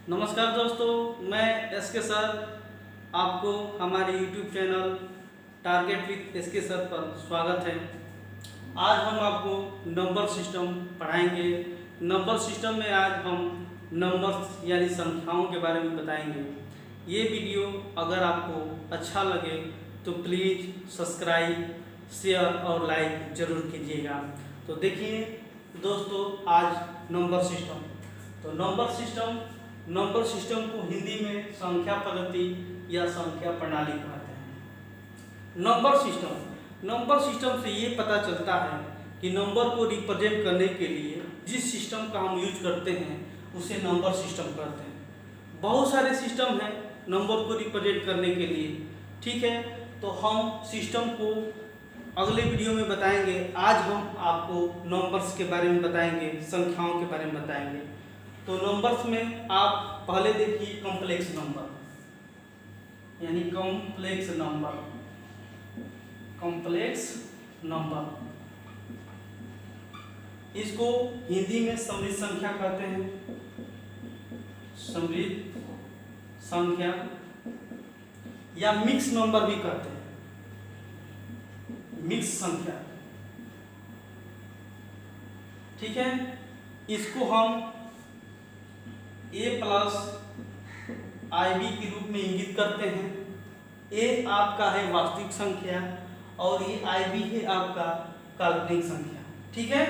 नमस्कार दोस्तों, मैं एसके सर आपको हमारे YouTube channel target with SK sir पर स्वागत है। आज हम आपको नंबर सिस्टम पढ़ाएंगे। नंबर सिस्टम में आज हम नंबर्स यानी संख्याओं के बारे में बताएंगे। ये वीडियो अगर आपको अच्छा लगे तो प्लीज़ सब्सक्राइब, शेयर और लाइक ज़रूर कीजिएगा। तो देखिए दोस्तों, आज नंबर सिस्टम। तो नंबर सिस्टम को हिंदी में संख्या पद्धति या संख्या प्रणाली कहते हैं। नंबर सिस्टम से ये पता चलता है कि नंबर को रिप्रेजेंट करने के लिए जिस सिस्टम का हम यूज करते हैं उसे नंबर सिस्टम कहते हैं। बहुत सारे सिस्टम हैं नंबर को रिप्रेजेंट करने के लिए, ठीक है। तो हम सिस्टम को अगले वीडियो में बताएंगे। आज हम आपको नंबर्स के बारे में बताएंगे, संख्याओं के बारे में बताएंगे। तो नंबर्स में आप पहले देखिए कॉम्प्लेक्स नंबर, यानी कॉम्प्लेक्स नंबर, इसको हिंदी में समृद्ध संख्या कहते हैं। समृद्ध संख्या या मिक्स नंबर भी कहते हैं, मिक्स संख्या, ठीक है। इसको हम a प्लस IB के रूप में इंगित करते हैं। a आपका है वास्तविक संख्या और ये IB है आपका काल्पनिक संख्या, ठीक है।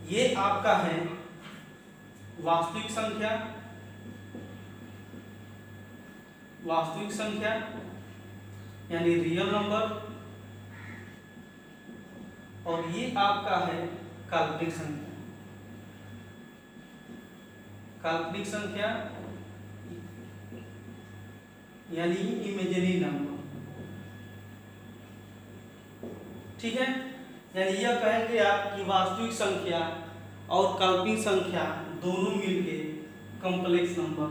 ये आपका है वास्तविक संख्या यानी रियल नंबर, और ये आपका है काल्पनिक संख्या यानी इमेजिनरी नंबर, ठीक है। यानी यह कहेंगे आप कि वास्तविक संख्या और काल्पनिक संख्या दोनों मिलके कॉम्प्लेक्स नंबर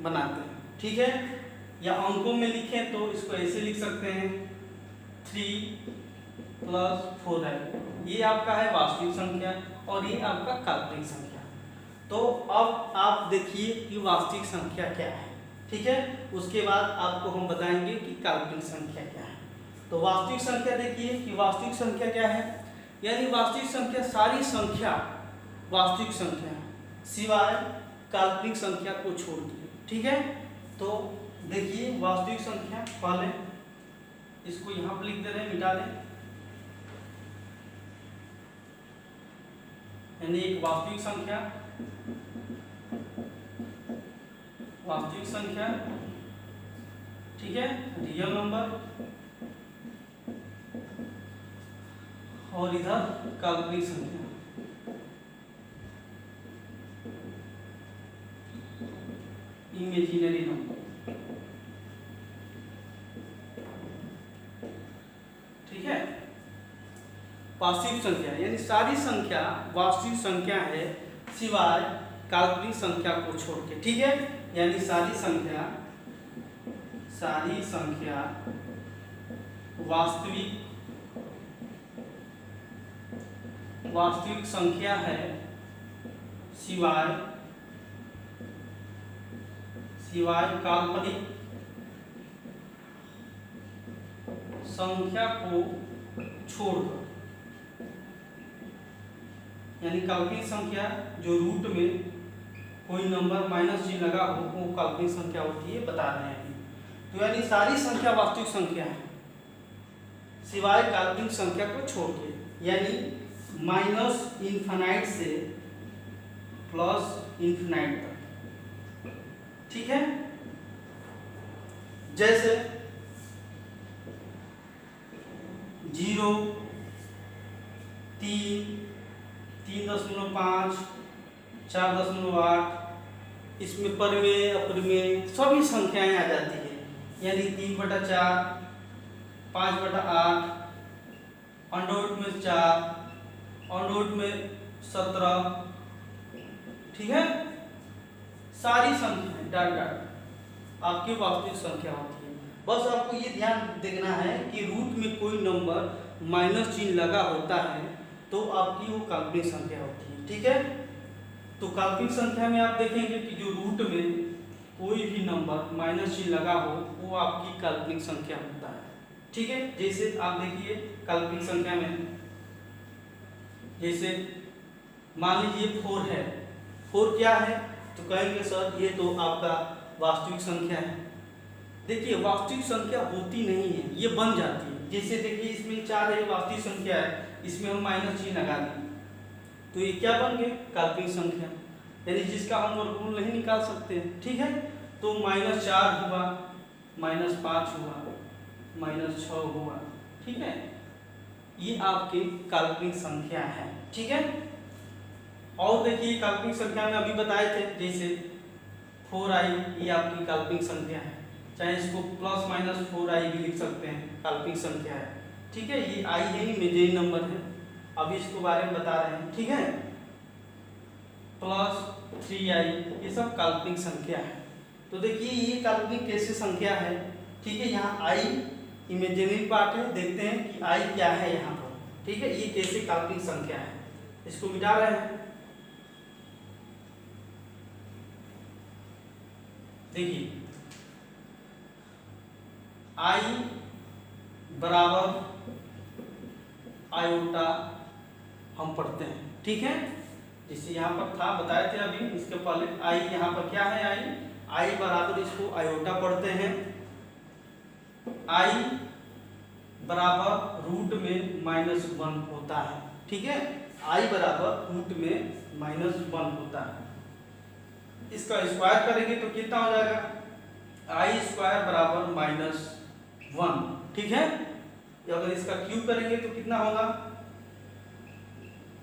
बनाते हैं, ठीक है। या अंकों में लिखें तो इसको ऐसे लिख सकते हैं 3 + 4 है। ये आपका है वास्तविक संख्या और ये आपका काल्पनिक संख्या। तो अब आप देखिए कि वास्तविक संख्या क्या है, ठीक है। उसके बाद आपको हम बताएंगे कि काल्पनिक संख्या क्या है। तो वास्तविक संख्या देखिए कि वास्तविक संख्या क्या है, यानी वास्तविक संख्या सारी संख्या वास्तविक संख्या सिवाय काल्पनिक संख्या को छोड़ दिए, ठीक है। तो देखिए वास्तविक संख्या, पहले इसको यहाँ पर लिख दे रहे हैं, मिटा दें, यानी एक वास्तविक संख्या, ठीक है, रियल नंबर, और इधर काल्पनिक संख्या, इमेजिनरी नंबर, ठीक है। वास्तविक संख्या यानी सारी संख्या वास्तविक संख्या है सिवाय काल्पनिक संख्या को छोड़ के, ठीक है। यानी सारी संख्या वास्तविक संख्या है सिवाय काल्पनिक संख्या को छोड़कर, यानी काल्पनिक संख्या जो रूट में कोई नंबर माइनस जी लगा हो वो काल्पनिक संख्या होती है, बता रहे हैं अभी। तो यानी सारी संख्या वास्तविक संख्या है सिवाय काल्पनिक संख्या को छोड़ के, यानी -∞ से +∞ तक, ठीक है। जैसे 0, 3, 3.5, 4.8, इसमें परिमेय अपरिमेय सभी संख्याएं आ जाती है। यानी 3/4, 5/8, अंडर में 4, अंडर में 17, ठीक है। सारी संख्याएं डाट आपकी वास्तविक संख्या होती है। बस आपको ये ध्यान देखना है कि रूट में कोई नंबर माइनस चिन्ह लगा होता है तो आपकी वो काल्पनिक संख्या होती है, ठीक है। तो काल्पनिक संख्या में आप देखेंगे कि जो रूट में कोई भी नंबर माइनस चिन्ह लगा हो वो आपकी काल्पनिक संख्या होता है। ठीक है, जैसे आप देखिए काल्पनिक संख्या में, जैसे मान लीजिए 4 है, 4 क्या है, तो कहेंगे सर ये तो आपका वास्तविक संख्या है। देखिए वास्तविक संख्या होती नहीं है, ये बन जाती है। जैसे देखिए इसमें 4 है, वास्तविक संख्या है, इसमें हम माइनस चिन्ह लगा दिए तो ये क्या बन गए, काल्पनिक संख्या, यानी जिसका हम वर्गमूल नहीं निकाल सकते। ठीक है, तो -4 हुआ, -5 हुआ, -6 हुआ। ठीक है, ये आपके काल्पनिक संख्या है। ठीक है, और देखिए काल्पनिक संख्या में अभी बताए थे, जैसे 4i ये आपकी काल्पनिक संख्या है, चाहे इसको ±4i भी लिख सकते हैं, काल्पनिक संख्या है। ठीक है, ये i है, इमेजिनरी नंबर है, अभी इसके बारे में बता रहे हैं। ठीक है, +3i ये सब काल्पनिक संख्या है। तो देखिए ये काल्पनिक कैसे संख्या है। ठीक है, यहाँ i इमेजिनरी पार्ट है, देखते हैं कि i क्या है यहाँ पर। ठीक है, ये कैसे काल्पनिक संख्या है, इसको मिटा रहे हैं। देखिए i बराबर आयोटा हम पढ़ते हैं। ठीक है, जैसे यहाँ पर था, बताए थे अभी इसके पहले, i यहाँ पर क्या है, i बराबर, इसको आयोटा पढ़ते हैं, i बराबर रूट में -1 होता है। ठीक है, i बराबर रूट में -1 होता है। इसका स्क्वायर करेंगे तो कितना हो जाएगा, i² बराबर -1। ठीक है, अगर इसका क्यूब करेंगे तो कितना होगा,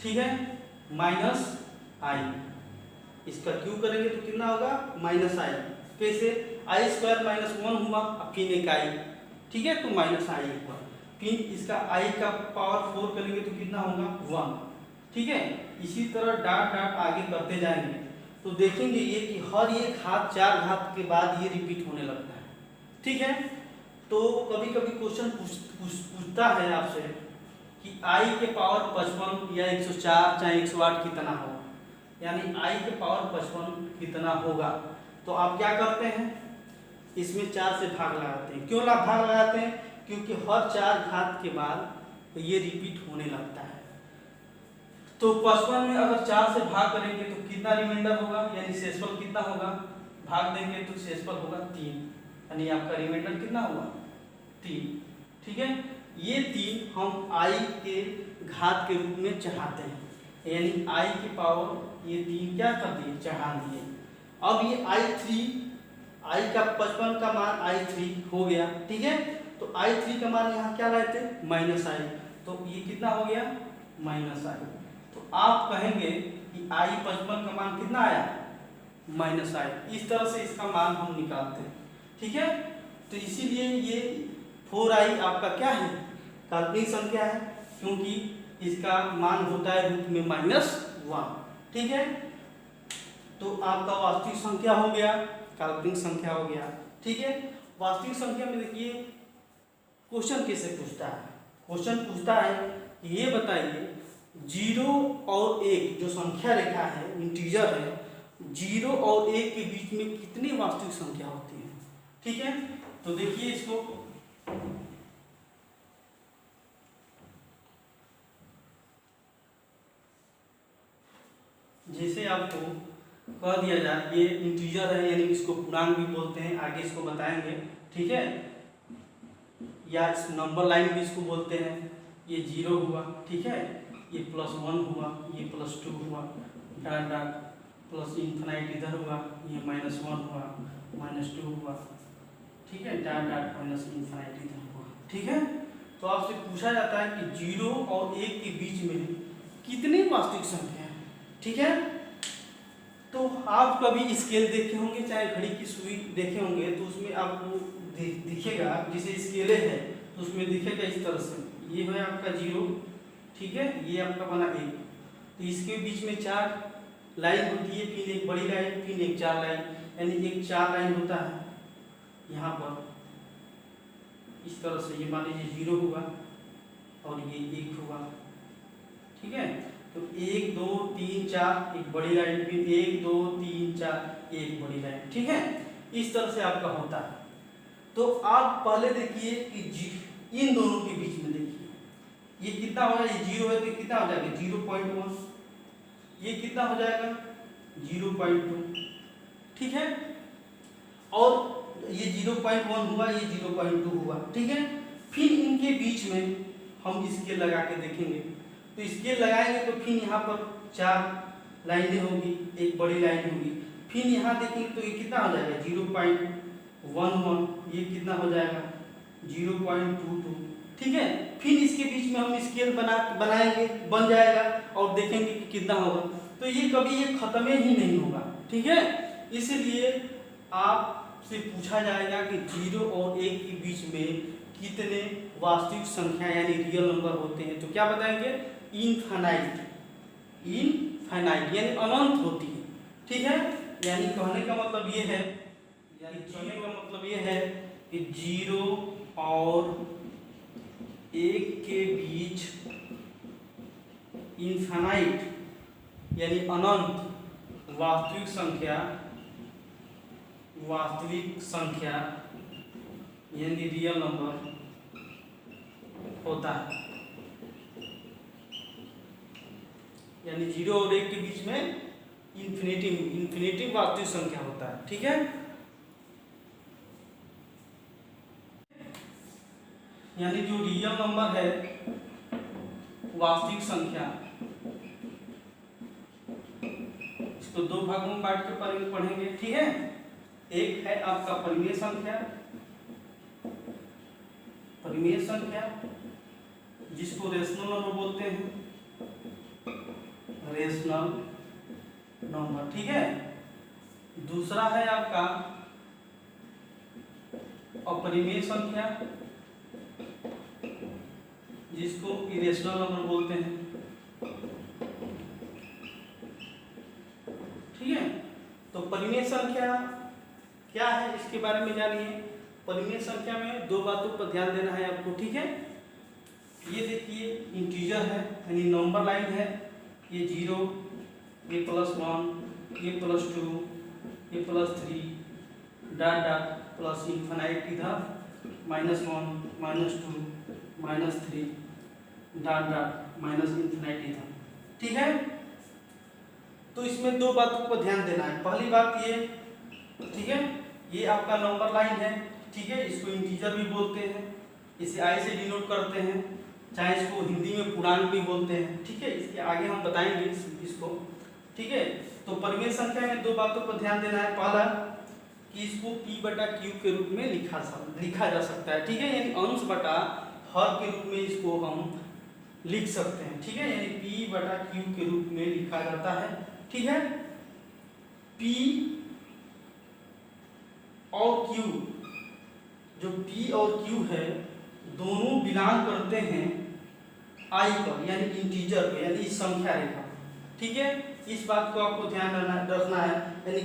ठीक है, -i, इसका क्यूब करेंगे तो कितना होगा, -i। कैसे, i² -1 हुआ, फिर एक i। ठीक है, तो -i हुआ, फिर इसका i का पावर 4 करेंगे तो कितना होगा, 1। ठीक है, इसी तरह डाट डाट आगे करते जाएंगे तो देखेंगे ये कि हर एक घात 4 घात के बाद ये रिपीट होने लगता है। ठीक है, तो कभी कभी क्वेश्चन पूछता है आपसे कि i के पावर 55 या 104 चाहे 108 कितना होगा, यानी i के पावर 55 कितना होगा, तो आप क्या करते हैं, इसमें 4 से भाग लगाते हैं। क्यों भाग लगाते हैं, क्योंकि हर 4 घात के बाद ये रिपीट होने लगता है। तो 55 में अगर 4 से भाग करेंगे तो कितना रिमाइंडर होगा, यानी शेषफल कितना होगा, भाग देंगे तो शेषफल होगा 3, यानी आपका रिमाइंडर कितना हुआ, 3। ठीक है, ये 3 हम i के घात के रूप में चढ़ाते हैं, यानी i की पावर ये 3 क्या कर दिए, चढ़ा दिए। अब ये i का 55 का मान i3 हो गया। ठीक है, तो i3 का मान यहाँ क्या लाए थे, -i, तो ये कितना हो गया, -i। तो आप कहेंगे कि i 55 का मान कितना आया, -i। इस तरह से इसका मान हम निकालते हैं। ठीक है, तो इसीलिए ये 4i आपका क्या है, काल्पनिक संख्या है, क्योंकि इसका मान होता है रूट में -1। ठीक है, तो आपका वास्तविक संख्या हो गया, काल्पनिक संख्या हो गया। ठीक है, वास्तविक संख्या में देखिए क्वेश्चन कैसे पूछता है, क्वेश्चन पूछता है कि ये बताइए 0 और 1 जो संख्या रेखा है, इंटीजर है, 0 और 1 के बीच में कितनी वास्तविक संख्या होती है। ठीक है, तो देखिए इसको, जैसे आपको कह दिया जाए ये इंटीजर है, यानी इसको पूर्णांक भी बोलते हैं, आगे इसको बताएंगे। ठीक है, या इस नंबर लाइन भी इसको बोलते हैं। ये 0 हुआ, ठीक है, ये +1 हुआ, ये +2 हुआ, डाट डाट प्लस इन्फिनाइट इधर हुआ, ये -1 हुआ, -2 हुआ। ठीक है, डाट डाट माइनस इन्फिनाइट इधर हुआ। ठीक है, तो आपसे पूछा जाता है कि 0 और 1 के बीच में कितनी वास्तविक संख्या है। ठीक है, तो आप कभी स्केल देखे होंगे, चाहे घड़ी की सुई देखे होंगे, तो उसमें आपको दिखेगा, जैसे स्केले है तो उसमें दिखेगा इस तरह से, ये है आपका 0, ठीक है, ये आपका बना 1, तो इसके बीच में 4 लाइन होती है, फिर एक बड़ी लाइन, फिर एक 4 लाइन, यानी एक 4 लाइन होता है यहाँ पर इस तरह से। ये मान लीजिए 0 हुआ और ये 1 हुआ। ठीक है, तो 1 2 3 4 एक बड़ी लाइन, फिर 1 2 3 4 एक बड़ी लाइन, ठीक है। इस तरह से आपका होता है। तो आप पहले देखिए कि इन दोनों के बीच में देखिए ये कितना हो जाएगा, 0 है तो कितना हो जाएगा 0.1, ये कितना हो जाएगा 0.2, ठीक है। और ये 0.1 हुआ, ये 0.2 हुआ, ठीक है। फिर इनके बीच में हम स्केल लगा के देखेंगे। तो स्केल लगाएंगे तो फिर यहाँ पर 4 लाइनें होगी, एक बड़ी लाइन होगी। फिर यहाँ देखेंगे तो ये कितना हो जाएगा 0.11, ये कितना हो जाएगा 0.22, ठीक है। फिर इसके बीच में हम स्केल बनाएंगे, बन जाएगा और देखेंगे कि कितना होगा। तो ये कभी ये खत्म ही नहीं होगा, ठीक है। इसलिए आपसे पूछा जाएगा कि 0 और 1 के बीच में कितने वास्तविक संख्या यानी रियल नंबर होते हैं, तो क्या बताएंगे इनफाइनाइट, इनफाइनाइट यानी अनंत होती है, ठीक है। यानी कहने का मतलब ये है, कि 0 और 1 के बीच इनफाइनाइट यानी अनंत वास्तविक संख्या यानी रियल नंबर होता है। यानी 0 और 1 के बीच में इन्फिनिटी वास्तविक संख्या होता है, ठीक है। यानी जो रियल नंबर है वास्तविक संख्या, इसको 2 भागों में बांट के पढ़ेंगे, ठीक है। एक है आपका परिमेय संख्या जिसको रेशनल नंबर बोलते हैं, रेशनल नंबर, ठीक है। दूसरा है आपका अपरिमेय संख्या जिसको इरेशनल नंबर बोलते हैं, ठीक है। तो परिमेय संख्या क्या है इसके बारे में जानिए। परिमेय संख्या में 2 बातों पर ध्यान देना है आपको, ठीक है। ये देखिए इंटीजर है यानी नंबर लाइन है, ये 0, ये +1, ये +2, ये +3 डॉट डॉट प्लस इनफाइनाइट इधर -1 -2 -3 डॉट डॉट इनफाइनाइट इधर, ठीक है। तो इसमें 2 बातों पर ध्यान देना है। पहली बात ये, ठीक है, ये आपका नंबर लाइन है, ठीक है। इसको इंटीजर भी बोलते हैं, इसे आई से डिनोट करते हैं, चाहे इसको हिंदी में पूर्णांक भी बोलते हैं, ठीक है। इसके आगे हम बताएंगे इसको, ठीक है। तो परिमेय संख्या में 2 बातों पर ध्यान देना है। पहला कि इसको P/Q के रूप में लिखा जा सकता है, ठीक है। यानी अंश बटा हर के रूप में इसको हम लिख सकते हैं, ठीक है। यानी P/Q के रूप में लिखा जाता है, ठीक है। P और Q, जो P और Q है दोनों बिलोंग करते हैं I पर यानी इंटीजर पे यानी संख्या रेखा, ठीक है। इस बात को आपको ध्यान रखना है। यानी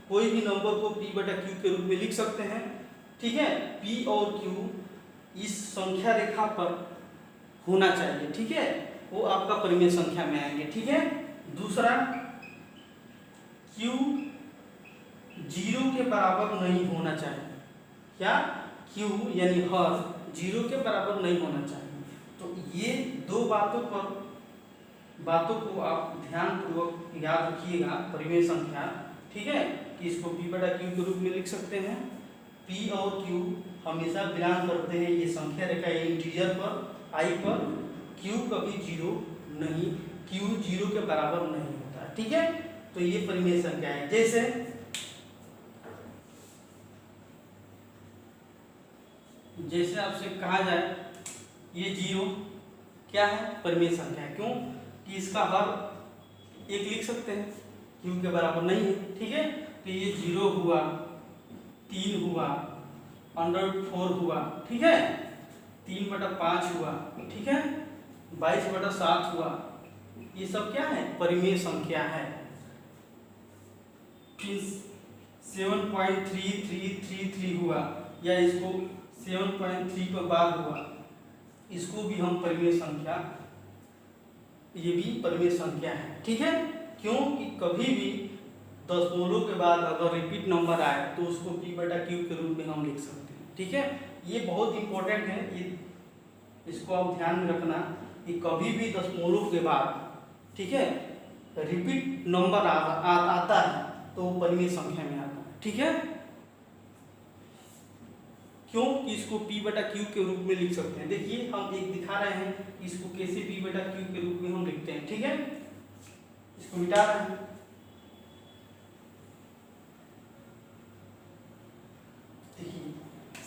कोई भी नंबर को P/Q के रूप में लिख सकते हैं, ठीक है। P और Q इस संख्या रेखा पर होना चाहिए, ठीक है। वो आपका परिमेय संख्या में आएंगे, ठीक है। दूसरा Q 0 के बराबर नहीं होना चाहिए। क्या? Q यानी हर 0 के बराबर नहीं होना चाहिए। तो ये 2 बातों को आप ध्यानपूर्वक याद रखिएगा। परिमेय संख्या, ठीक है, कि इसको P/Q के रूप में लिख सकते हैं। P और Q हमेशा बिलोंग करते हैं ये संख्या रेखा इंटीजर पर I पर। Q कभी 0 नहीं, Q 0 के बराबर नहीं होता, ठीक है। तो ये परिमेय संख्या है। जैसे आपसे कहा जाए ये 0 क्या है? परिमेय संख्या है। क्यों? कि इसका हर 1 लिख सकते हैं, Q के बराबर नहीं है, ठीक है। तो ये 0 हुआ, 3 हुआ, √4 हुआ, ठीक है, 3/5 हुआ, ठीक है, 22/7 हुआ। ये सब क्या है? परिमेय संख्या है। फिर 7.3333 हुआ या इसको 7.3 पर बार हुआ, इसको भी हम परिमेय संख्या ये भी परिमेय संख्या है। ठीक है, क्योंकि कभी भी दशमलव के बाद अगर रिपीट नंबर आए तो उसको p बटा q के रूप में हम लिख सकते हैं। ठीक है, ये बहुत इंपॉर्टेंट है, ये इसको आप ध्यान में रखना कि कभी भी दशमलव के बाद, ठीक है, रिपीट नंबर आता है तो वो परिमेय संख्या में आता है। ठीक है, क्यों कि इसको p बटा q के रूप में लिख सकते हैं। देखिए हम एक दिखा रहे हैं कि इसको कैसे p बटा q के रूप में हम लिखते हैं। ठीक है, इसको मिटा रहे हैं। देखिए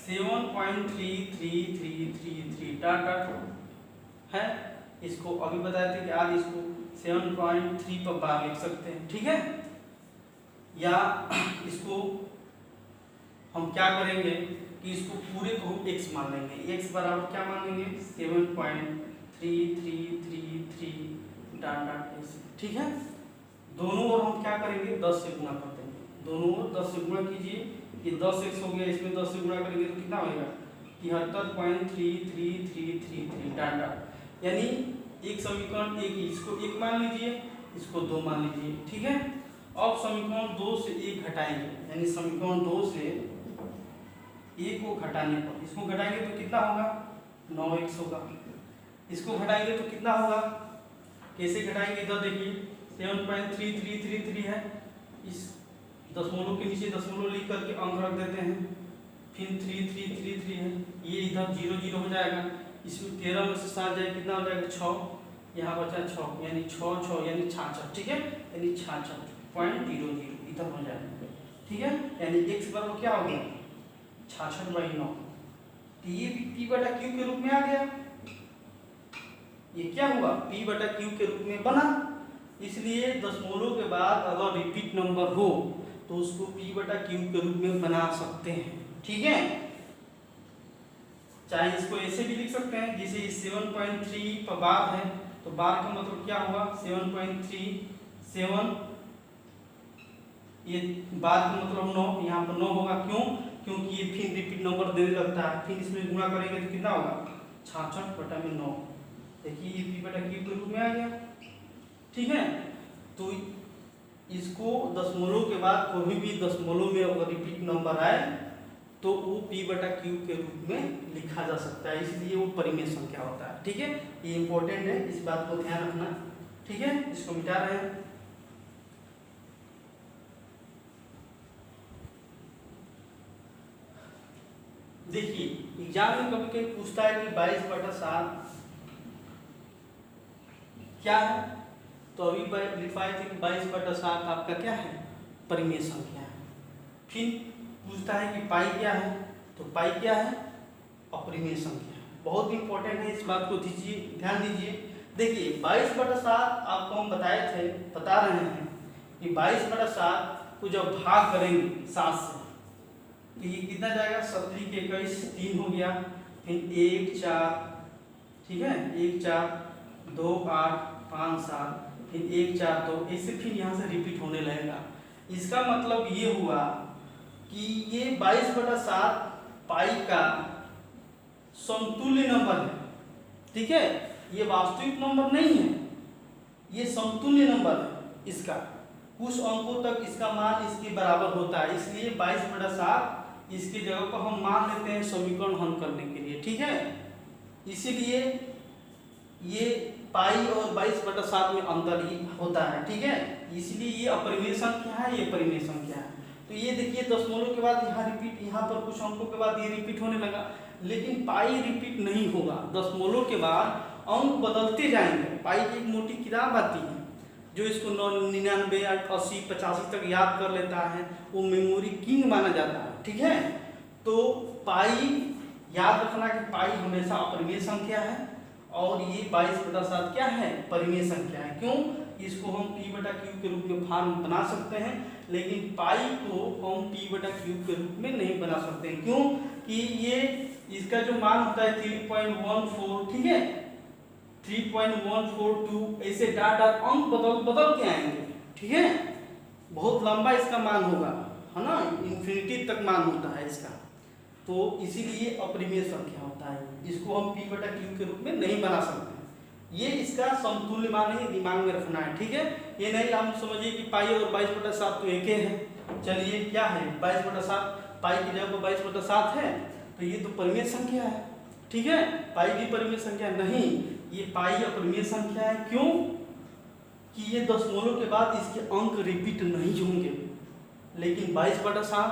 7.3333 डॉट डॉट है, इसको अभी बताए थे कि आज इसको 7.3 पर बार लिख सकते हैं। ठीक है, या इसको हम क्या करेंगे कि इसको पूरे को x मान लेंगे। x बराबर क्या मान लेंगे 7.3333 डॉट डॉट ऐसे। ठीक है, दोनों ओर हम क्या करेंगे 10 से गुणा कर देंगे। दोनों ओर 10 से गुणा कीजिए, ये 10x हो गया, इसमें 10 से गुणा करेंगे तो कितना होगा 73.3333 डॉट डॉट। यानी एक समीकरण एक, इसको 1 मान लीजिए, इसको 2 मान लीजिए। ठीक है, अब समीकरण 2 से 1 घटाएंगे, यानी समीकरण 2 से 1 को घटाने पर, इसको घटाएंगे तो कितना होगा 9x होगा। इसको घटाएंगे तो कितना होगा, कैसे घटाएंगे इधर देखिए 7.3333 है, इस दशमलव के नीचे दशमलव लिख करके अंक रख देते हैं, फिर 3333 है, ये इधर 0 0 हो जाएगा। इसमें 13 में से 7 जाए कितना हो जाएगा 6, यहाँ बचा 6, यानी 6 6 यानी 66। ठीक है, यानी 66.00 इधर हो जाएगा। ठीक है, यानी x बराबर क्या हो गया 66/9। तो ये p बटा q के रूप में आ गया। ये क्या हुआ p बटा q के रूप में बना। इसलिए दशमलव के बाद अगर रिपीट नंबर हो तो उसको p बटा q के रूप में बना सकते हैं। ठीक है, चाहे इसको ऐसे भी लिख सकते हैं, जैसे 7.3 पर बार है तो बार का मतलब क्या हुआ 7.37, ये बार का मतलब 9, यहाँ पर 9 होगा। क्यों, क्योंकि ये फिर रिपीट नंबर देने लगता है, फिर इसमें गुणा करेंगे तो कितना होगा 66/9। देखिए ये p बटा q के रूप में आ गया। ठीक है, तो इसको दशमलव के बाद कोई भी दशमलव में अगर रिपीट नंबर आए तो वो p बटा q के रूप में लिखा जा सकता है, इसलिए वो परिमेय संख्या होता है। ठीक है, ये इंपॉर्टेंट है, इस बात को ध्यान रखना। ठीक है, इसको मिटा रहे हैं। देखिए एग्जाम में कभी कभी पूछता है कि 22/7 क्या है, तो अभी लिखवाए थे कि 22/7 आपका क्या है परिमेय संख्या है। फिर पूछता है कि पाई क्या है, तो पाई क्या है अपरिमेय संख्या। बहुत इंपॉर्टेंट है, इस बात को दीजिए, ध्यान दीजिए। देखिए 22/7 आपको हम बता रहे हैं कि 22/7 को जब भाग करेंगे 7 से तो ये कितना जाएगा 7 के 21 3 हो गया, फिर 1 4, ठीक है 1 4 2 8 5 7, फिर 1 4 2, ऐसे फिर यहाँ से रिपीट होने लगेगा। इसका मतलब ये हुआ कि ये 22/7 पाई का समतुल्य नंबर है। ठीक है, ये वास्तविक नंबर नहीं है, ये समतुल्य नंबर है। इसका कुछ अंकों तक इसका मान इसके बराबर होता है, इसलिए 22/7 इसकी जगह पर हम मान लेते हैं समीकरण हल करने के लिए। ठीक है, इसीलिए ये पाई और 22/7 में अंतर ही होता है। ठीक है, इसलिए ये अपरिमेय संख्या है, ये परिमेय संख्या है। तो ये देखिए दशमलव के बाद यहाँ रिपीट, यहाँ पर कुछ अंकों के बाद ये रिपीट होने लगा, लेकिन पाई रिपीट नहीं होगा। दशमलव के बाद अंक बदलते जाएंगे। पाई की एक मोटी किताब आती है जो इसको 99 80 85 तक याद कर लेता है, वो मेमोरी किंग माना जाता है। ठीक है, तो पाई याद रखना कि पाई हमेशा अपरिमेय संख्या है और ये 22/7 क्या है परिमेय संख्या है। क्यों, इसको हम p बटा q के रूप में फॉर्म बना सकते हैं, लेकिन पाई को हम p बटा q के रूप में नहीं बना सकते हैं। क्यों कि ये इसका जो मान होता है 3.14, ठीक है 3.142, ऐसे डॉट डॉट अंक बदल के आएंगे। ठीक है, बहुत लंबा इसका मान होगा, है ना, इन्फिनिटी तक मान होता है इसका, तो इसीलिए अपरिमेय संख्या होता है। इसको हम p बटा q के रूप में नहीं बना सकते। ये इसका समतुल्य मान है, दिमाग में रखना है, ठीक है। ये नहीं हम समझिए कि पाई और 22/7 तो एक ही है। चलिए क्या है 22/7, पाई की जगह पर 22/7 है, तो ये तो परिमेय संख्या है, ठीक है। पाई भी परिमेय संख्या नहीं, ये पाई अपरिमेय संख्या है। क्यों कि ये दशमलव के बाद इसके अंक रिपीट नहीं होंगे, लेकिन 22/7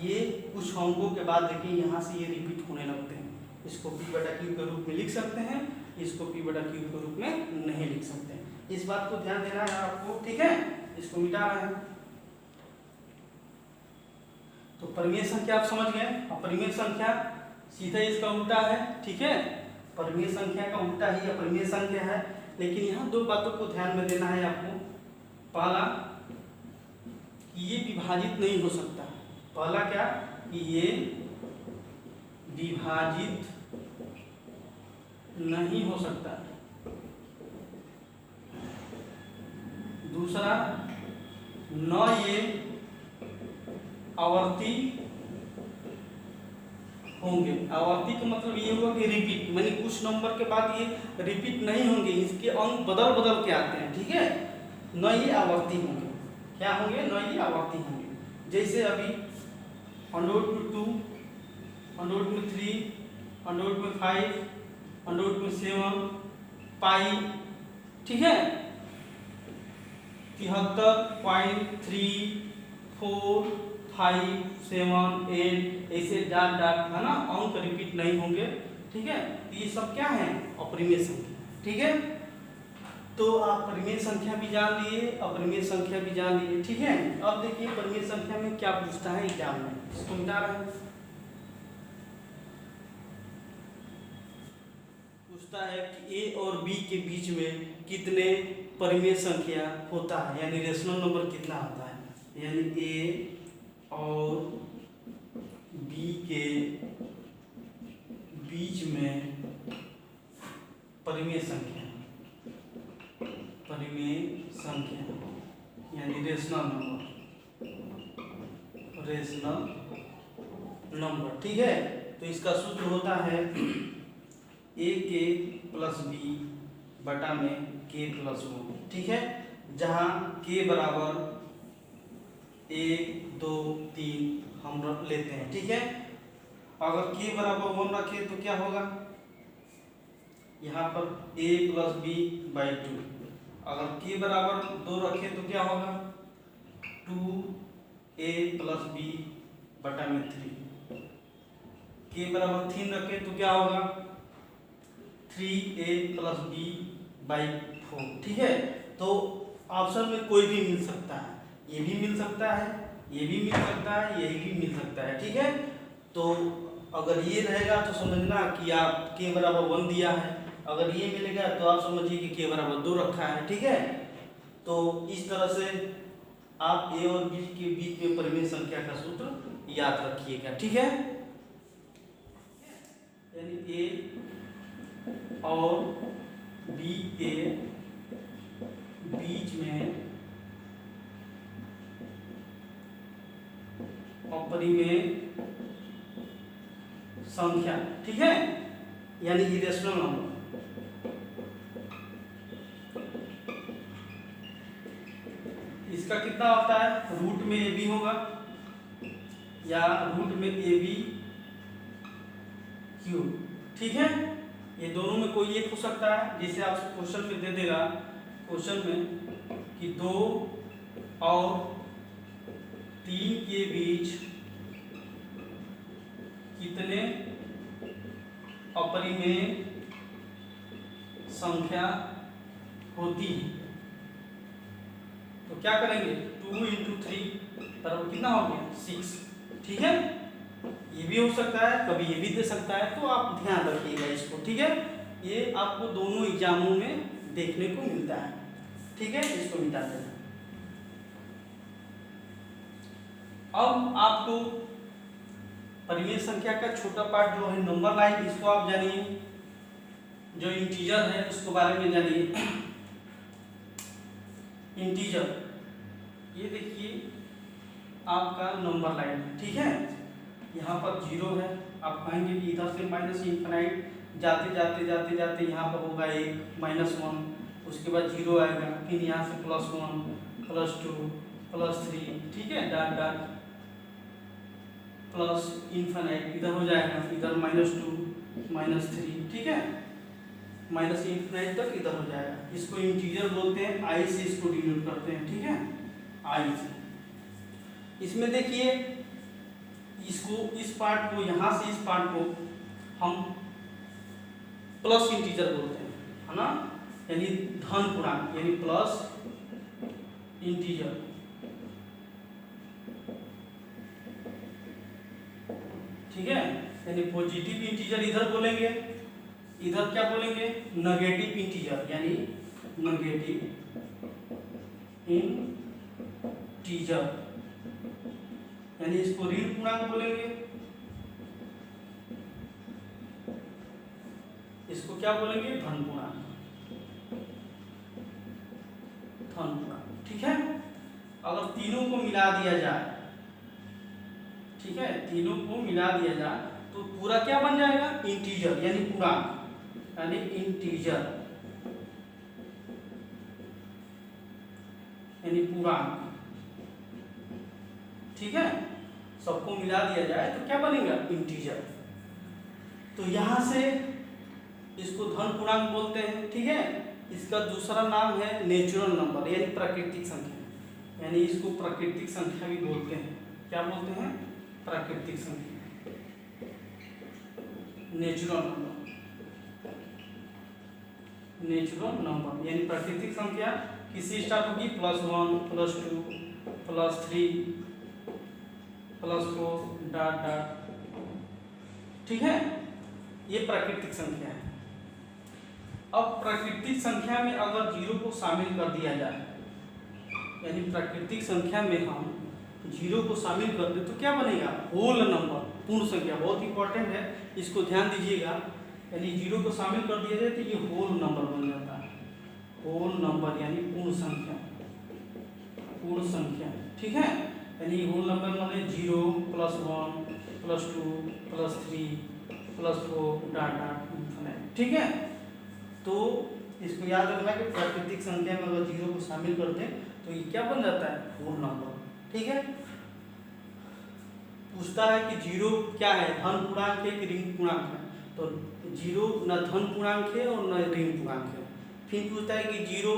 ये कुछ अंकों के बाद देखिए यहाँ से ये रिपीट होने लगते हैं। इसको p/q के रूप में लिख सकते हैं, इसको p/q के रूप में नहीं लिख सकते। इस बात को ध्यान देना है आपको, ठीक है। इसको मिटा रहे हैं। तो परिमेय संख्या आप समझ गए। अपरिमेय संख्या सीधा इसका उल्टा है, ठीक है। परिमेय संख्या का उल्टा ही अपरिमेय संख्या है। लेकिन यहाँ दो बातों को ध्यान में देना है आपको। पहला कि ये विभाजित नहीं हो सकता। पहला क्या कि ये विभाजित नहीं हो सकता। दूसरा, न ये आवर्ती होंगे। आवर्ती का मतलब ये हुआ कि रिपीट, माने कुछ नंबर के बाद ये रिपीट नहीं होंगे, इसके अंक बदल बदल के आते हैं, ठीक है। न ये आवर्ती होंगे। क्या होंगे? न ये आवर्ती होंगे। जैसे अभी 100/2, 100/3, 100/5, 100/7, पाई, ठीक है। 73.34578 ऐसे डाट डाट है ना, अंक रिपीट नहीं होंगे, ठीक है। तो ये सब क्या है? अपरिमेय संख्या, ठीक है। तो आप परिमेय संख्या भी जान लिए, अपरिमेय संख्या भी जान लिए, ठीक है। अब देखिए परिमेय संख्या में क्या पूछता है एग्जाम में, इसको मिटा रहे हैं। पूछता है कि ए और बी के बीच में कितने परिमेय संख्या होता है, यानी रेशनल नंबर कितना होता है। यानी ए और बी के बीच में परिमेय संख्या, परिमेय संख्या यानी रेशनल नंबर, रेशनल नंबर, ठीक है। तो इसका सूत्र होता है ए के प्लस बी बटा में के प्लस 1, ठीक है। जहाँ के बराबर 1, 2, 3 हम लेते हैं, ठीक है। अगर के बराबर 1 रखे तो क्या होगा? यहाँ पर a + b/2। अगर के बराबर 2 रखे तो क्या होगा? 2a + b/3। के बराबर 3 रखे तो क्या होगा? 3a + b/4, ठीक है। तो ऑप्शन में कोई भी मिल सकता है, ये भी मिल सकता है, ये भी मिल सकता है, ये भी मिल सकता है, ठीक है। तो अगर ये रहेगा तो समझना कि आप के बराबर 1 दिया है, अगर ये मिलेगा तो आप समझिए कि के बराबर 2 रखा है, ठीक है। तो इस तरह से आप ए और बी के बीच में परिमेय संख्या का सूत्र याद रखिएगा, ठीक है। यानी ए और बी के बीच में अपरिमेय संख्या, ठीक है, यानी इरेशनल नंबर। इसका कितना होता है? रूट में ए बी होगा या रूट में ए बी क्यू, ठीक है। ये दोनों में कोई एक हो सकता है। जैसे आपसे क्वेश्चन में दे देगा, क्वेश्चन में कि 2 और 3 के बीच कितने अपरिमेय संख्या होती है, तो क्या करेंगे? 2 × 3 बराबर कितना हो गया? 6, ठीक है। ये भी हो सकता है, कभी ये भी दे सकता है, तो आप ध्यान रखिएगा इसको, ठीक है। ये आपको दोनों एग्जामों में देखने को मिलता है, ठीक है। इसको मिटा देना। अब आपको परिमेय संख्या का छोटा पार्ट जो है नंबर लाइन, इसको आप जानिए। जो इंटीजर है उसके बारे में जानिए। इंटीजर, ये देखिए आपका नंबर लाइन है, ठीक है। यहाँ पर 0 है, आप कहेंगे कि इधर से -∞ जाते जाते जाते जाते यहाँ पर होगा 1 -1, उसके बाद 0 आएगा, फिर यहाँ से +1 +2 +3, ठीक है, डॉट डॉट प्लस इन्फिनिट इधर हो जाएगा, इधर -2 -3, ठीक है, माइनस इन्फिनिट तक इधर हो जाएगा। इसको इंटीजर बोलते हैं, आई से इसको डिनोट करते हैं, ठीक है, आई से। इसमें देखिए इसको, इस पार्ट को, यहाँ से इस पार्ट को हम प्लस इंटीजर बोलते हैं, है ना, यानी धन पूर्णांक, यानी प्लस इंटीजर, ठीक है, यानी पॉजिटिव इंटीजर इधर बोलेंगे, इधर क्या बोलेंगे, नेगेटिव इंटीजर, यानी नेगेटिव इंटीजर, यानी इसको ऋण पूर्णांक बोलेंगे, इसको क्या बोलेंगे, धन पूर्णांक, धन पूर्णांक, ठीक है। अगर तीनों को मिला दिया जाए, ठीक है, तीनों को मिला दिया जाए तो पूरा क्या बन जाएगा, इंटीजर, यानी पूर्णांक, यानी इंटीजर, यानी पूर्णांक, ठीक है, सबको मिला दिया जाए तो क्या बनेगा, इंटीजर। तो यहां से इसको धन पूर्णांक बोलते हैं, ठीक है। इसका दूसरा नाम है नेचुरल नंबर, यानी प्राकृतिक संख्या, यानी इसको प्राकृतिक संख्या भी बोलते हैं। क्या बोलते हैं, प्राकृतिक संख्या, नेचुरल नंबर, नेचुरल नंबर, यानी प्राकृतिक संख्या किसी स्टार्ट होगी, +1 +2 +3 +4 डॉट डॉट, ठीक है, ये प्राकृतिक संख्या है। अब प्राकृतिक संख्या में अगर 0 को शामिल कर दिया जाए, यानी प्राकृतिक संख्या में हम 0 को शामिल कर दे तो क्या बनेगा, होल नंबर, पूर्ण संख्या, बहुत इंपॉर्टेंट है, इसको ध्यान दीजिएगा। यानी 0 को शामिल कर दिया जाए तो ये होल नंबर बन जाता है, होल नंबर यानी पूर्ण संख्या, पूर्ण संख्या, ठीक है। यानी होल नंबर माने 0 +1 +2 +3 +4 डॉट डॉट इन्फिनिट, ठीक है। तो इसको याद रखना कि प्राकृतिक संख्या में अगर 0 को शामिल कर दें तो ये क्या बन जाता है, होल नंबर, ठीक है। पूछता है कि 0 क्या है, धन पूर्णांक है कि ऋण पूर्णांक है, तो 0 न धन पूर्णांक है और न ऋण पूर्णांक है। फिर पूछता है कि 0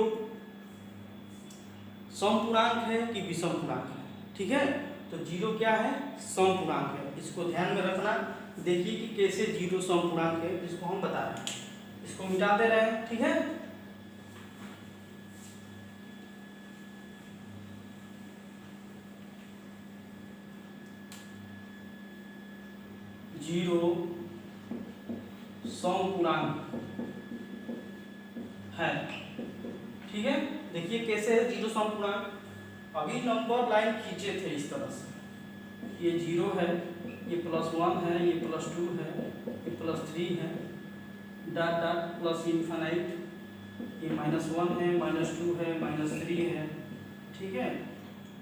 सम पूर्णांक है कि विषम पूर्णांक है, ठीक है। तो 0 क्या है, सम पूर्णांक है, इसको ध्यान में रखना। देखिए कि कैसे 0 सम पूर्णांक है, इसको हम बता रहे हैं, इसको मिटा दे रहे हैं, ठीक है। 0 सम पूर्णांक है, ठीक है। देखिए कैसे है 0 सम पूर्णांक, अभी नंबर लाइन खींचे थे इस तरह से, ये 0 है, ये +1 है, ये +2 है, ये +3 है, डॉट डॉट प्लस इन्फिनिट, ये -1 है, -2 है, -3 है, ठीक है,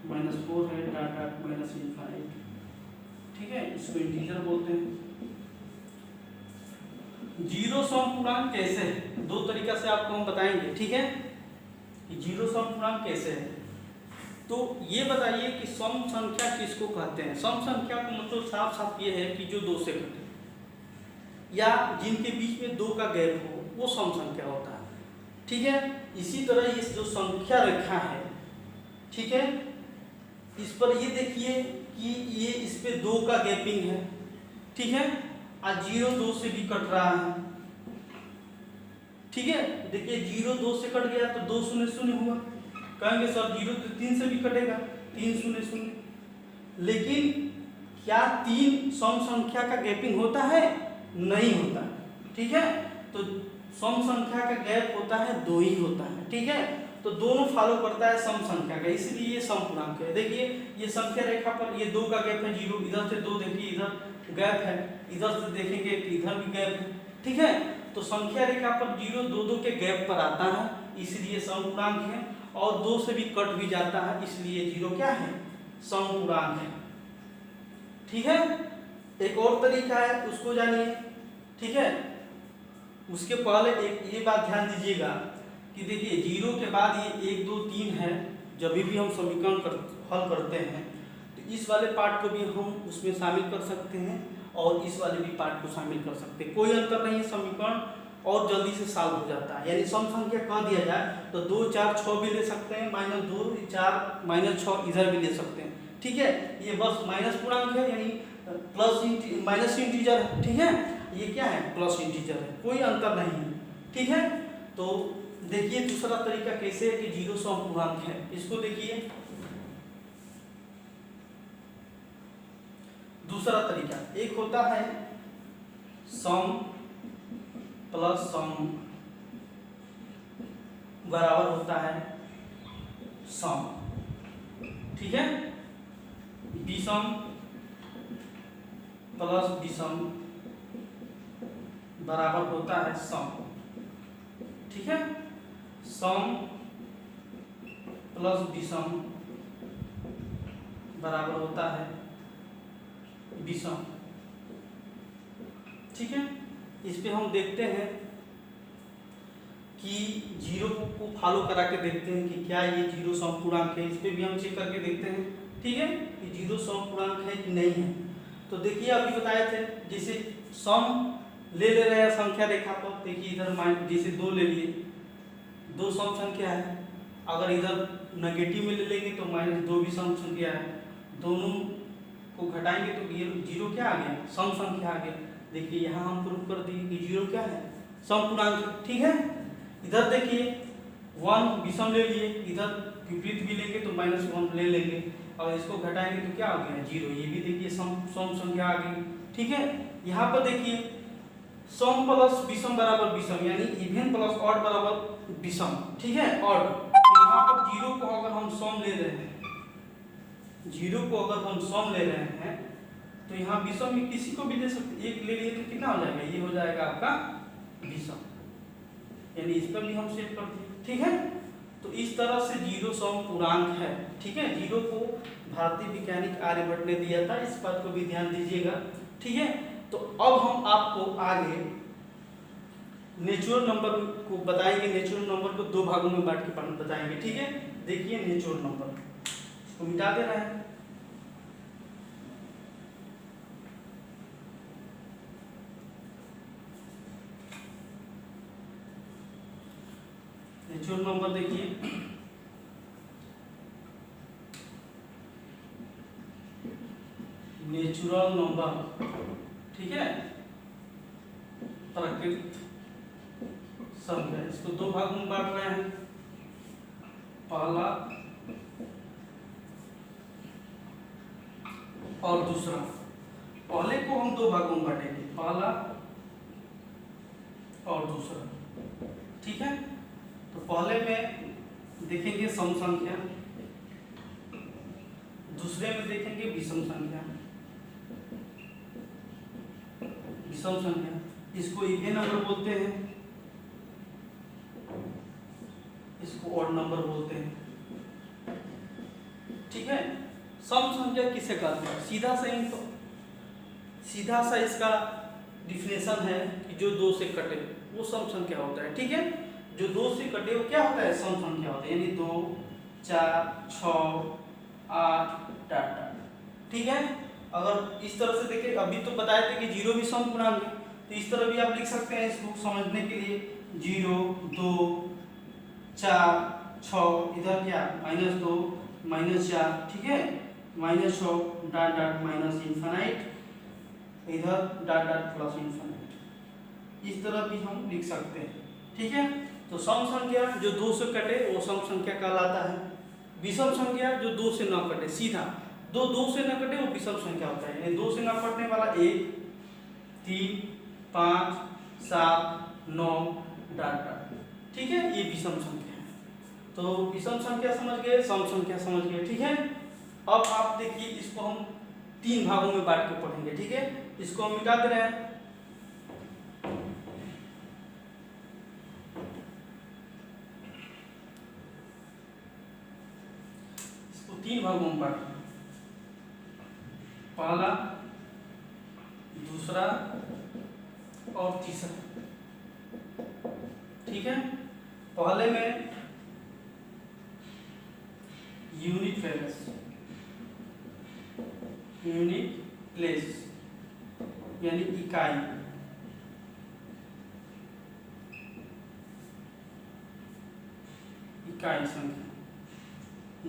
-4 है, डॉट डॉट इन्फिनिट, ठीक है, इसको इंटीजर बोलते हैं। 0 सम पूर्णांक कैसे है, दो तरीका से आपको हम बताएंगे, ठीक है, कि 0 सम पूर्णांक कैसे है। तो ये बताइए कि सम संख्या किसको कहते हैं। सम संख्या का मतलब साफ साफ ये है कि जो 2 से कटे या जिनके बीच में 2 का गैप हो, वो सम संख्या होता है, ठीक है। इसी तरह ये जो संख्या रेखा है, ठीक है, इस पर ये देखिए कि ये इस पे 2 का गैपिंग है, ठीक है, और 0 2 से भी कट रहा है, ठीक है। देखिए 0 2 से कट गया तो 2 0 0 हुआ, कहेंगे सर 0 तो 3 से भी कटेगा, 3 0 0, लेकिन क्या 3 सम संख्या का गैपिंग होता है, नहीं होता, ठीक है। तो सम संख्या का गैप होता है 2 ही होता है, ठीक है। तो दोनों फॉलो करता है सम संख्या का, इसलिए ये सम पूर्णांक है। देखिए ये संख्या रेखा पर ये 2 का गैप है, 0, इधर से 2 देखिए इधर गैप है, इधर से देखेंगे कि इधर भी गैप है, ठीक है। तो संख्या रेखा पर 0 2 2 के गैप पर आता है, इसलिए सम पूर्णांक है, और 2 से भी कट भी जाता है, इसलिए 0 क्या है, सम पूर्णांक है, ठीक है। एक और तरीका है, उसको जानिए, ठीक है। उसके पहले एक ये बात ध्यान दीजिएगा कि देखिए जीरो के बाद ये 1 2 3 है, जब भी हम समीकरण हल करते हैं तो इस वाले पार्ट को भी हम उसमें शामिल कर सकते हैं और इस वाले भी पार्ट को शामिल कर सकते हैं, कोई अंतर नहीं है, समीकरण और जल्दी से सॉल्व हो जाता है। यानी सम संख्या कह दिया जाए तो 2 4 6 भी ले सकते हैं, -2 4 -6 इधर भी ले सकते हैं, ठीक है। ये बस माइनस पूर्णांक है, यानी प्लस माइनस इंटीजर है, ठीक है। ये क्या है, प्लस इंटीजर है, कोई अंतर नहीं है, ठीक है। तो देखिए दूसरा तरीका कैसे है कि जीरो सम पूर्णांक है, इसको देखिए। दूसरा तरीका एक होता है सम प्लस सम बराबर होता है सम, ठीक है। विषम प्लस विषम बराबर होता है सम, ठीक है। सम प्लस विषम बराबर होता है विषम, ठीक है। इस पे हम देखते हैं कि जीरो को फॉलो करा के देखते हैं कि क्या ये जीरो सम पूर्णांक है, इस पे भी हम चेक करके देखते हैं, ठीक है, कि जीरो सम पूर्णांक है कि नहीं है। तो देखिए अभी बताए थे जैसे सम ले रहे हैं संख्या रेखा पर, देखिए इधर जैसे 2 ले लिए, 2 सम संख्या है, अगर इधर नेगेटिव में ले लेंगे तो -2 भी सम संख्या है, दोनों को घटाएंगे तो ये जीरो क्या आ गया, सम संख्या आ गया। देखिए यहाँ हम प्रूव कर दिए कि जीरो क्या है, सम पूर्णांक, ठीक है। इधर देखिए 1 विषम ले लिए, इधर विपरीत भी लेंगे तो -1 ले लेंगे, और इसको घटाएंगे तो क्या हो गया, जीरो। ये भी देखिए सम संख्या आ गई, ठीक है। यहाँ पर देखिए सम प्लस विषम बराबर विषम, यानी इवन प्लस ऑड बराबर विषम, ठीक है, ऑड। तो यहाँ पर जीरो को अगर हम सम ले रहे हैं, जीरो को अगर हम सम ले रहे हैं तो यहाँ विषम में किसी को भी ले सकते, एक ले लिए तो कितना हो जाएगा, ये हो जाएगा आपका विषम, यानी इस पर भी हम सेट कर दिए, ठीक है। तो इस तरह से जीरो सम पूर्णांक है, ठीक है। जीरो को भारतीय वैज्ञानिक आर्यभट्ट ने दिया था, इस बात को भी ध्यान दीजिएगा, ठीक है। तो अब हम आपको आगे नेचुरल नंबर को बताएंगे, नेचुरल नंबर को 2 भागों में बांट के बताएंगे, ठीक है। देखिए नेचुरल नंबर, इसको मिटा दे रहे हैं। नेचुरल नंबर देखिए, नेचुरल नंबर, ठीक है, प्राकृत संख्या, इसको 2 भागों में बांट रहे हैं। पहला और दूसरा, पहले को हम 2 भागों में बांटेंगे, पहला और दूसरा, ठीक है। तो पहले में देखेंगे सम संख्या, दूसरे में देखेंगे विषम संख्या, विषम संख्या, इसको इवन नंबर बोलते हैं, इसको ऑड नंबर बोलते हैं, ठीक है। सम संख्या किसे कहते हैं, सीधा सा इसका डिफिनेशन है कि जो 2 से कटे वो सम संख्या होता है, ठीक है। जो 2 से कटे वो क्या होता है, सम संख्या होता है, यानी 2 4 6 8 डाटा, ठीक है। अगर इस तरह से देखें, अभी तो बताए थे कि जीरो भी सम पूर्णांक है, तो इस तरह भी आप लिख सकते हैं इसको समझने के लिए, 0 2 4 6, इधर क्या -2 -4, ठीक है, -6 डॉट डॉट माइनस इनफाइनाइट, इधर डॉट डॉट प्लस इनफाइनाइट, इस तरह भी हम लिख सकते हैं, ठीक है। तो सम संख्या जो 2 से कटे वो सम संख्या कहलाता है, विषम संख्या जो 2 से न कटे, सीधा 2 से न कटे वो विषम संख्या होता है, यानी 2 से न कटने वाला 1 3 5 7 9 डॉट डॉट, ठीक है, ये विषम संख्या है। तो विषम संख्या समझ गए, सम संख्या समझ गए, ठीक है। अब आप देखिए इसको हम 3 भागों में बांट के पढ़ेंगे, ठीक है। इसको हम मिटा दे रहे हैं, इसको 3 भागों में बांट, पहला दूसरा और तीसरा, ठीक है। पहले में यूनिट फेलस, यूनिट प्लेस यानी इकाई, इकाई संख्या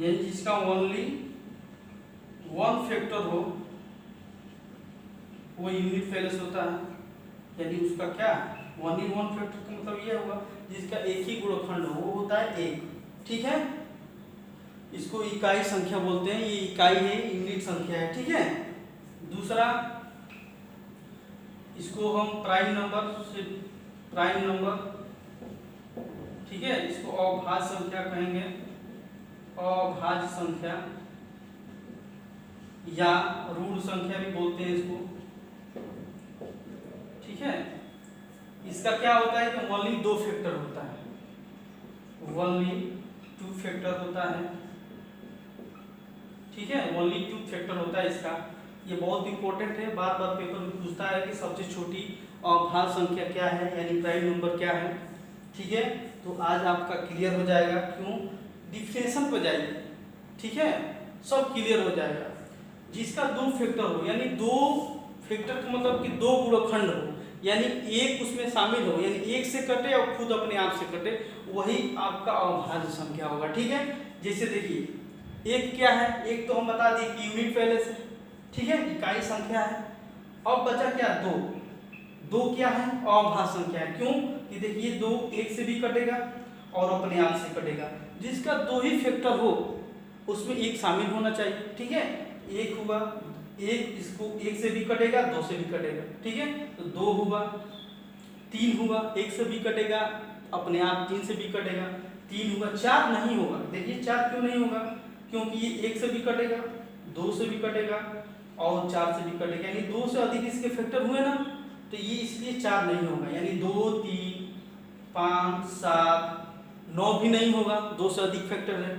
यानी जिसका ओनली वन फैक्टर हो वो यूनिट फेलस होता है। यानी उसका क्या ओनली वन फैक्टर का मतलब ये हुआ जिसका एक ही गुणनखंड हो वो होता है एक, ठीक है। इसको इकाई संख्या बोलते हैं, ये इकाई है, यूनिट संख्या है, ठीक है। दूसरा इसको हम प्राइम नंबर से, प्राइम नंबर, ठीक है, इसको अभाज्य संख्या कहेंगे, अभाज्य संख्या या ऋण संख्या भी बोलते हैं इसको, ठीक है। इसका क्या होता है कि ओनली दो फैक्टर होता है, ओनली टू फैक्टर होता है, ठीक है, ओनली टू फैक्टर होता है इसका। ये बहुत इंपॉर्टेंट है, बार बार पेपर में पूछता है कि सबसे छोटी अभाज्य संख्या क्या है यानी प्राइम नंबर क्या है, ठीक है। तो आज आपका क्लियर हो जाएगा, क्यों डिफिनेशन पर जाइए, ठीक है, सब क्लियर हो जाएगा। जिसका दो फैक्टर हो यानी दो फैक्टर का मतलब कि दो गुणनखंड हो, यानी एक उसमें शामिल हो, यानी एक से कटे और खुद अपने आप से कटे, वही आपका अभाज्य संख्या होगा, ठीक है। जैसे देखिए एक क्या है, एक तो हम बता दिए कि यूनिट पहले से, ठीक है, इकाई संख्या है। अब बचा क्या, दो, दो क्या है अभाज्य संख्या है, क्यों कि देखिए दो एक से भी कटेगा और अपने आप से कटेगा, जिसका दो ही फैक्टर हो उसमें एक शामिल होना चाहिए, ठीक है। एक हुआ, एक इसको एक से भी कटेगा, दो से भी कटेगा, ठीक है, तो दो हुआ, तीन हुआ, एक से भी कटेगा, अपने आप तीन से भी कटेगा, तीन हुआ, चार नहीं होगा। देखिए चार क्यों नहीं होगा, क्योंकि ये एक से भी कटेगा, दो से भी कटेगा और चार से भी कटेगा, यानी दो से अधिक इसके फैक्टर हुए ना, तो ये इसलिए चार नहीं होगा। यानी दो, तीन, पाँच, सात, नौ भी नहीं होगा, दो से अधिक फैक्टर है,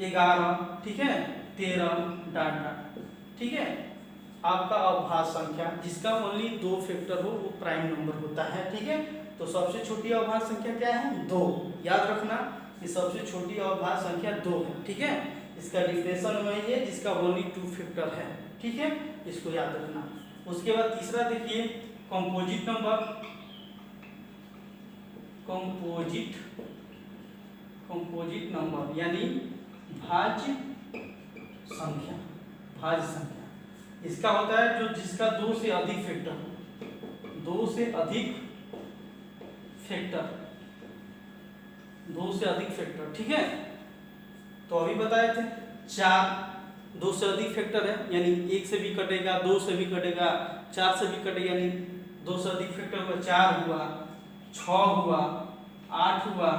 11, ठीक है, 13, डाट, ठीक है। आपका अभाज्य संख्या जिसका ओनली दो फैक्टर हो वो प्राइम नंबर होता है, ठीक है। तो सबसे छोटी अभाज्य संख्या क्या है, दो, याद रखना कि सबसे छोटी अभाज्य संख्या दो है, ठीक है। इसका डिफिनेशन वही है जिसका ओनली टू फैक्टर है, ठीक है, इसको याद रखना। उसके बाद तीसरा देखिए कंपोजिट नंबर, कंपोजिट नंबर यानी भाज्य संख्या, भाज्य संख्या इसका होता है जो जिसका दो से अधिक फैक्टर हो, दो से अधिक फैक्टर, दो से अधिक फैक्टर, ठीक है। तो अभी बताए थे चार दो से अधिक फैक्टर है, यानी एक से भी कटेगा, दो से भी कटेगा, चार से भी कटेगा, यानी दो से अधिक फैक्टर हुआ, चार हुआ, 6 हुआ, 8 हुआ,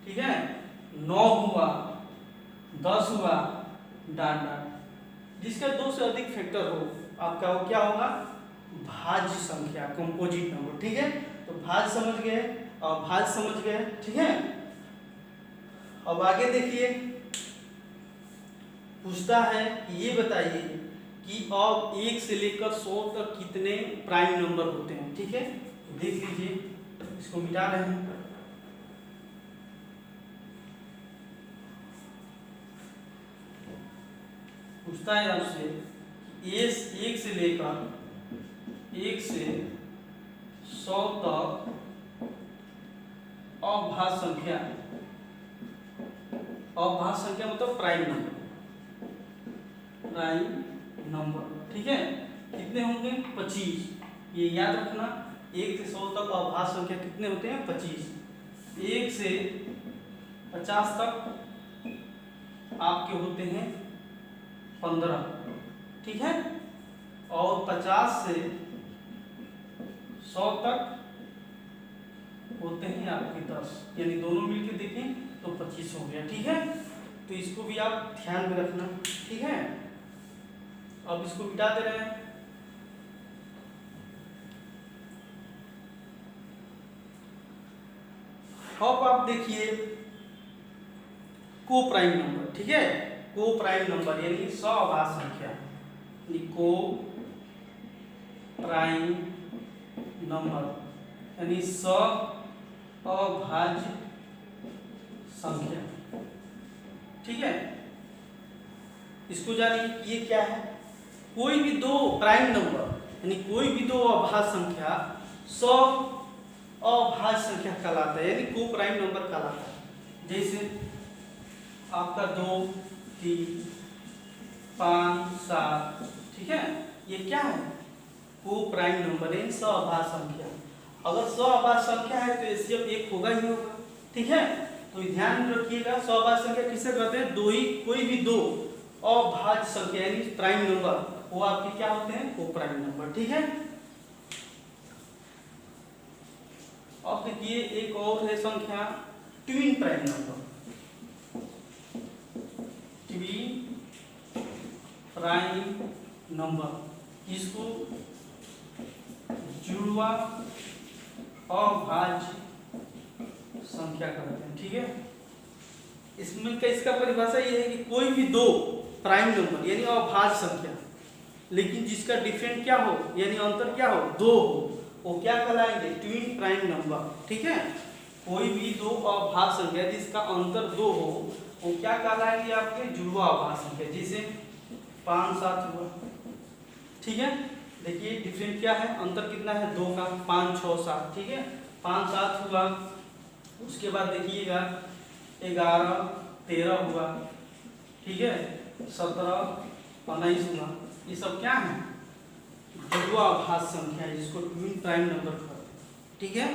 ठीक है, 9 हुआ, 10 हुआ, डाट। जिसका दो से अधिक फैक्टर हो आपका वो क्या होगा, भाज्य संख्या, कंपोजिट नंबर, ठीक है। तो भाज्य समझ गए और भाज्य समझ गए, ठीक है। अब आगे देखिए पूछता है कि ये बताइए कि अब 1 से लेकर 100 तक कितने प्राइम नंबर होते हैं, ठीक है। देख लीजिए, इसको मिटा रहे हैं। पूछता है आपसे 1 से लेकर 1 से 100 तक अभाज्य संख्या, अभाज्य संख्या मतलब प्राइम नंबर, प्राइम नंबर, ठीक है, कितने होंगे 25। ये याद रखना 1 से 100 तक अभाज्य संख्या कितने होते हैं 25। 1 से 50 तक आपके होते हैं 15, ठीक है, और 50 से 100 तक होते हैं आपके 10, यानी दोनों मिलके देखें तो 25 हो गया, ठीक है। तो इसको भी आप ध्यान में रखना, ठीक है। अब इसको मिटा दे रहे हैं। अब आप देखिए को प्राइम नंबर, ठीक है, को प्राइम नंबर यानी सअभाज्य संख्या, को प्राइम नंबर यानी अभाज्य संख्या। ठीक है, इसको जानिए कि ये क्या है। कोई भी दो प्राइम नंबर यानी कोई भी दो अभाज्य संख्या सब अभाज्य संख्या कहलाता है, यानी को प्राइम नंबर कहलाता है। जैसे आपका 2, 3, 5, 7, ठीक है, ये क्या है, को प्राइम नंबर है, सअभाज्य संख्या। अगर सअभाज्य संख्या है तो एचसीएफ 1 होगा ही होगा। ठीक है, तो ध्यान में रखिएगा सअभाज्य संख्या किसे कहते हैं, दो ही कोई भी दो अभाज्य संख्या यानी प्राइम नंबर वो आपके क्या होते हैं, को प्राइम नंबर। ठीक है, अब देखिए एक और है संख्या twin prime number. Twin prime number इसको जुड़वा अभाज्य संख्या कहते हैं। ठीक है, इसमें का इसका परिभाषा ये है कि कोई भी दो प्राइम नंबर यानी अभाज्य संख्या लेकिन जिसका डिफरेंट क्या हो यानी अंतर क्या हो, दो हो, वो क्या कहलाएंगे, ट्विन प्राइम नंबर। ठीक है, कोई भी दो अभाज्य संख्या जिसका अंतर दो हो वो क्या कहलाएंगे, आपके जुड़वा अभाज्य संख्या। जैसे 5, 7 हुआ। ठीक है, देखिए डिफरेंट क्या है, अंतर कितना है, 2 का, 5, 6, 7। ठीक है, 5, 7 हुआ। उसके बाद देखिएगा 11, 13 हुआ। ठीक है, 17, 19 हुआ। ये सब क्या है, जुड़वा अभाज्य संख्या है जिसको ट्विन प्राइम नंबर कहते हैं। ठीक है,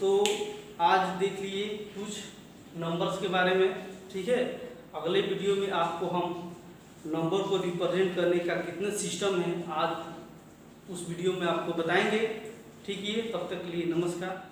तो आज देख लिए कुछ नंबर्स के बारे में। ठीक है, अगले वीडियो में आपको हम नंबर को रिप्रेजेंट करने का कितना सिस्टम है आज उस वीडियो में आपको बताएंगे। ठीक है, तब तक के लिए नमस्कार।